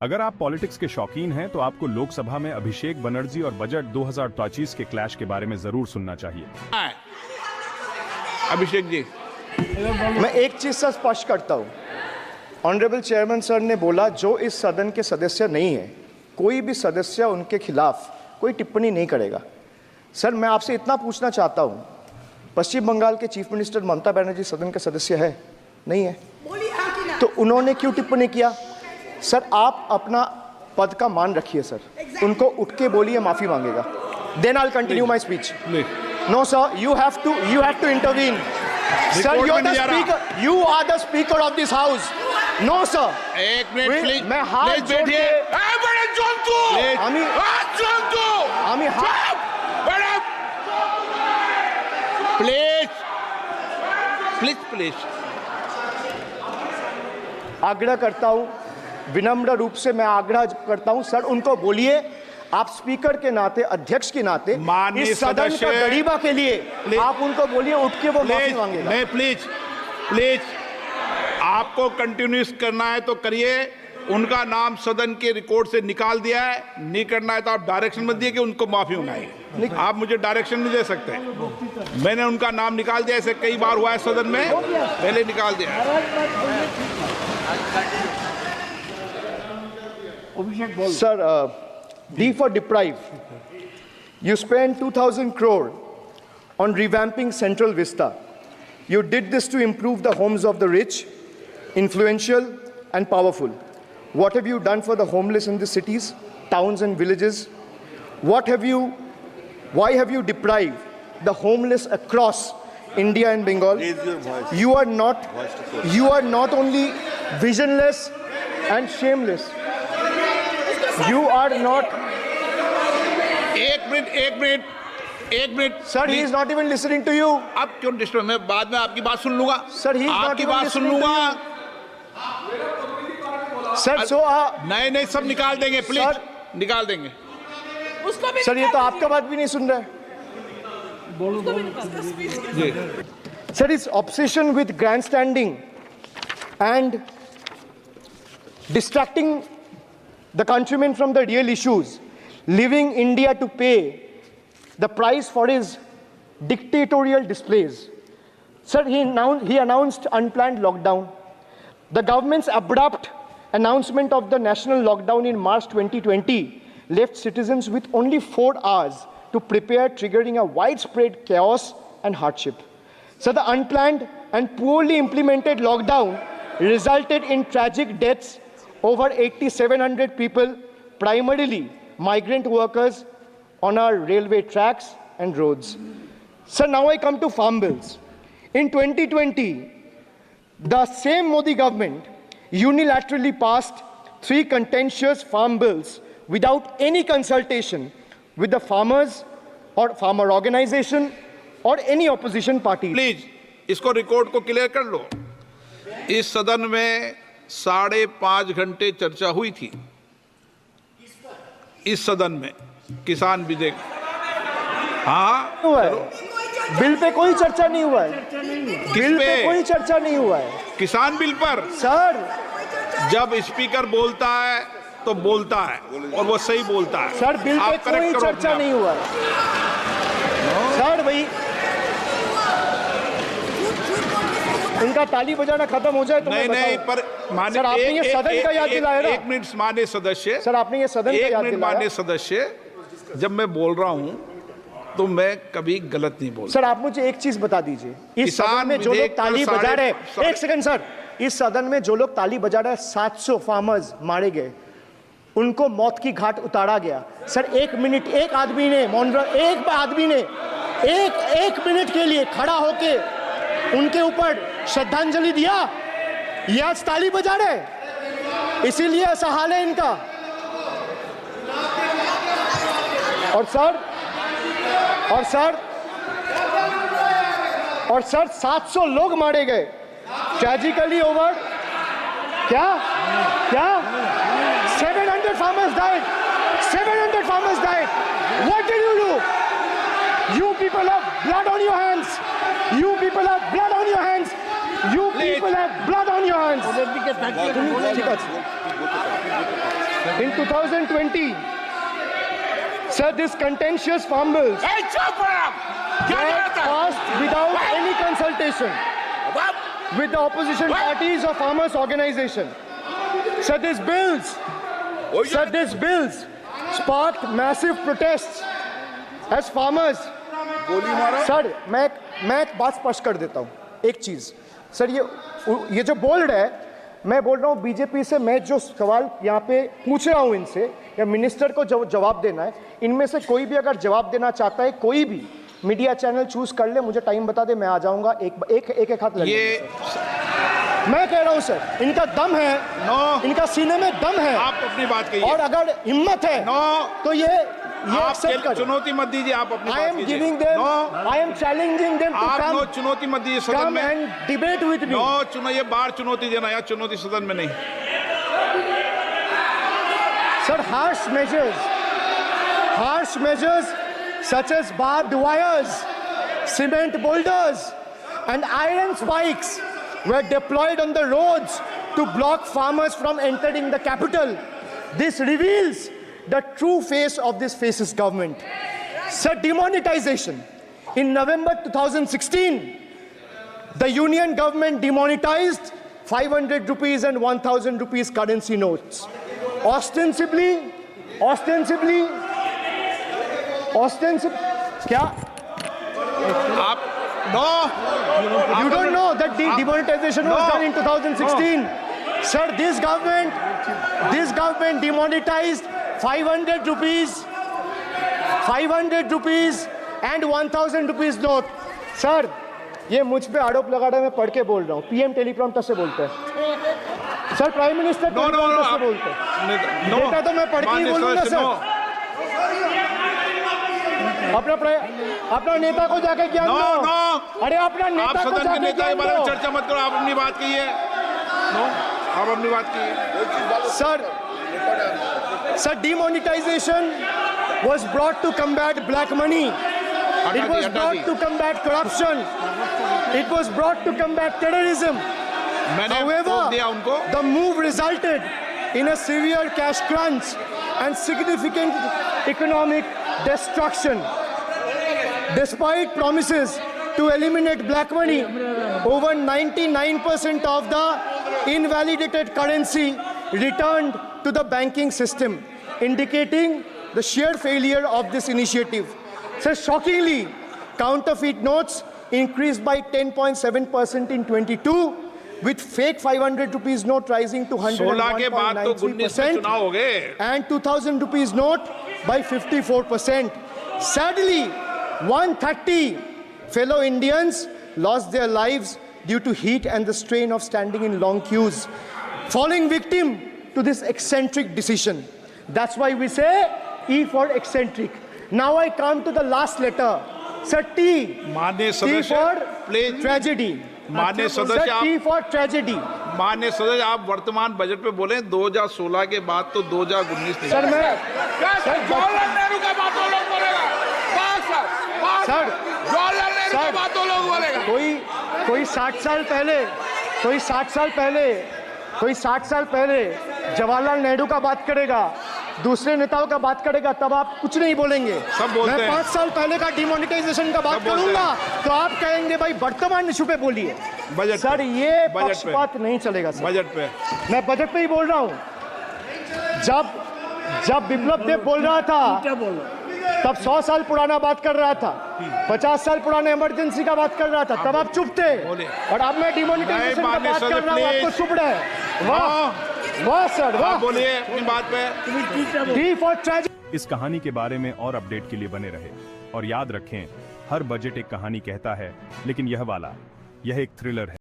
अगर आप पॉलिटिक्स के शौकीन हैं तो आपको लोकसभा में अभिषेक बनर्जी और बजट 2025 के क्लैश के बारे में जरूर सुनना चाहिए। अभिषेक जी, मैं एक चीज से स्पष्ट करता हूं। ऑनरेबल चेयरमैन सर ने बोला जो इस सदन के सदस्य नहीं है, कोई भी सदस्य उनके खिलाफ कोई टिप्पणी नहीं करेगा। सर, मैं आपसे इतना पूछना चाहता हूं, पश्चिम बंगाल के चीफ मिनिस्टर ममता बनर्जी सदन के सदस्य है? नहीं है। तो उन्होंने क्यों टिप्पणी किया? सर, आप अपना पद का मान रखिए सर। उनको उठ के बोलिए, माफी मांगेगा। Then I will continue my speech. No sir, you have to intervene. Sir, you're the speaker. You are the speaker of this house. No sir. एक मिनट प्लीज। मैं हाथ जोड़ के बड़े जंतु, हाथ जंतु, আমি হাত बड़े प्लीज प्लीज प्लीज आग्रह करता हूं, विनम्र रूप से मैं आग्रह करता हूं सर, उनको बोलिए आप स्पीकर के नाते, अध्यक्ष के नाते, इस सदन का गरिमा के लिए आप उनको बोलिए उठ के वो माफी मांगेगा। नहीं, प्लीज प्लीज, आपको कंटिन्यूस करना है तो करिए। उनका नाम सदन के रिकॉर्ड से निकाल दिया है, नहीं करना है तो आप डायरेक्शन मत दिए कि उनको माफी मंगाई। आप मुझे डायरेक्शन नहीं दे सकते। मैंने उनका नाम निकाल दिया, ऐसे कई बार हुआ है सदन में, पहले निकाल दिया। Sir, D for deprive. You spent 2,000 crore on revamping Central Vista. You did this to improve the homes of the rich, influential, and powerful. What have you done for the homeless in the cities, towns, and villages? Why have you deprived the homeless across India and Bengal? You are not only visionless and shameless. You are not. एक minute Sir, he is not even listening to you. अब क्यों disturb? मैं बाद में आपकी बात सुन लूंगा। Sir, he is not आपकी even बात सुन listening to लूंगा। Sir, so नहीं, सब निकाल देंगे, प्लीज Sir, निकाल देंगे। सर, ये तो आपका बात भी नहीं सुन रहा है। Sir, his obsession with grandstanding and distracting the countrymen from the real issues, leaving India to pay the price for his dictatorial displays. Sir, he announced unplanned lockdown. The government's abrupt announcement of the national lockdown in March 2020 left citizens with only 4 hours to prepare, triggering a widespread chaos and hardship. So the unplanned and poorly implemented lockdown resulted in tragic deaths. Over 8,700 people, primarily migrant workers, on our railway tracks and roads. So now I come to farm bills. In 2020, the same Modi government unilaterally passed 3 contentious farm bills without any consultation with the farmers or farmer organization or any opposition party. Please इसको record को clear कर लो। इस सदन में 5.5 घंटे चर्चा हुई थी। इस सदन में किसान विधेयक, हाँ हुआ है। बिल पे कोई चर्चा नहीं हुआ है। बिल पे कोई चर्चा नहीं हुआ है। किसान बिल पर सर, जब स्पीकर बोलता है तो बोलता है और वो सही बोलता है। सर, बिल पे कोई चर्चा नहीं हुआ है। सर, भाई इनका ताली बजाना खत्म हो जाए तो नहीं, पर माननीय सर, आपने ये सदन का याद दिलाया ना। एक मिनट माननीय सदस्य, सर, आपने ये सदन का याद दिलाया। माननीय सदस्य, जब मैं बोल रहा हूं तो मैं कभी गलत नहीं बोलता। सर, आप मुझे एक चीज बता दीजिए, इस सदन में जो लोग ताली बजा रहे हैं, एक सेकंड सर, इस सदन में जो लोग ताली बजा रहे हैं, 700 फार्मर्स मारे गए, उनको मौत की घाट उतारा गया। सर, 1 मिनट एक आदमी ने एक मिनट के लिए खड़ा होके उनके ऊपर श्रद्धांजलि दिया। ये आज ताली बजा रहे, इसीलिए ऐसा हाल है इनका। और सर 700 लोग मारे गए, ट्रेजिकली ओवर। क्या 700 farmers died. 700 farmers died. What did you do? You people have blood on your hands. You people have blood on your hands. You people have blood on your hands. ঠিক আছে। In 2020, sir, this contentious farm bills ए, चुप रहो। क्या were करता है? passed without any consultation with the opposition parties or farmers' organization. Sir, these bills sparked massive protests as farmers. गोली मारो। Sir मैं एक बात स्पष्ट कर देता हूँ, एक चीज सर, ये जो बोल रहा है, मैं बोल रहा हूँ बीजेपी से, मैं जो सवाल यहाँ पे पूछ रहा हूँ इनसे, या मिनिस्टर को जवाब देना है, इनमें से कोई भी अगर जवाब देना चाहता है, कोई भी मीडिया चैनल चूज कर ले, मुझे टाइम बता दे, मैं आ जाऊंगा, एक हाथ लगे। ये मैं कह रहा हूँ सर, इनका दम है, इनका सीने में दम है, आप अपनी बात कहिए। और अगर हिम्मत है तो ये आप एक्सेप्ट कर। चुनौती मत दीजिए, आप अपनी I बात am कीजिए। giving them, no, I am challenging them to आप नो come, चुनौती मत दीजिए सदन come में। and debate with me. No चुनो, ये बाहर चुनौती देना, या चुनौती सदन में नहीं। Sir, harsh measures such as barbed wires, cement boulders, and iron spikes were deployed on the roads to block farmers from entering the capital. This reveals the true face of this fascist government. Sir, demonetization. In November 2016, the union government demonetized 500 rupees and 1000 rupees currency notes. Ostensibly, क्या? आप no, You don't know that the demonetization was done in 2016. Sir, this government demonetized 500 rupees and 1000 rupees note. Sir, ये मुझ पे आरोप लगा रहा है, मैं पढ़ के बोल रहा हूँ, पीएम टेलीप्रॉम्प्टर से बोलते हैं सर, प्राइम मिनिस्टर टेलीप्रॉम्प्टर से बोलते हैं। डेटा तो मैं पढ़ के ही बोलूंगा सर। अपना नेता को जाके ज्ञान दो। अरे अपना आप नेता को सदन के जाके नेता के ज्ञान बारे में दो। चर्चा मत करो, आप अपनी बात कीजिए। नो, आप अपनी बात कीजिए। Sir, demonetization was brought to combat black money. It was brought to combat corruption. It was brought to combat terrorism. मैंने However, रोक दिया उनको। the move resulted in a severe cash crunch and significant economic destruction. Despite promises to eliminate black money, over 99% of the invalidated currency returned to the banking system, indicating the sheer failure of this initiative. So shockingly, counterfeit notes increased by 10.7% in 22, with fake 500 rupees note rising to 16 के बाद तो 19 में 101.93% चुनाव हो गए। and 2000 rupees note by 54%. Sadly, 130 fellow Indians lost their lives due to heat and the strain of standing in long queues, falling victim to this eccentric decision. That's why we say E for eccentric. Now I come to the last letter. Sir, T. माननीय T सदस्य, for please. tragedy. माननीय Sir, सदस्य, T आप for tragedy. माननीय सदस्य, आप वर्तमान budget पे बोले 2016 के बाद तो 2019 नहीं। सर मैं जवाहरलाल नेहरू का बात तो लोग बोलेगा। सर जवाहरलाल नेहरू का बात तो लोग बोलेगा। कोई 60 साल पहले जवाहरलाल नेहरू का बात करेगा, दूसरे नेताओं का बात करेगा, तब आप कुछ नहीं बोलेंगे। सब बोलते मैं हैं। 5 साल पहले का डिमोनेटाइजेशन का बात सब बोलते करूंगा तो आप कहेंगे भाई वर्तमान इशू पे बोलिए। बजट सर पे। ये बजट पे। पक्षपात नहीं चलेगा सर। बजट पे मैं बजट पे ही बोल रहा हूँ। जब बिप्लब देव बोल रहा था तब 100 साल पुराना बात कर रहा था, 50 साल पुराने इमरजेंसी का बात कर रहा था, तब आप चुप थे। और अब मैं डिमोनेटाइजेशन का बात कर रहा हूँ, आपको चुप रहे। वाह सर, वाह। बोलिए अपनी बात पे। T for tragedy. इस कहानी के बारे में और अपडेट के लिए बने रहे और याद रखें, हर बजट एक कहानी कहता है, लेकिन यह वाला, यह एक थ्रिलर है।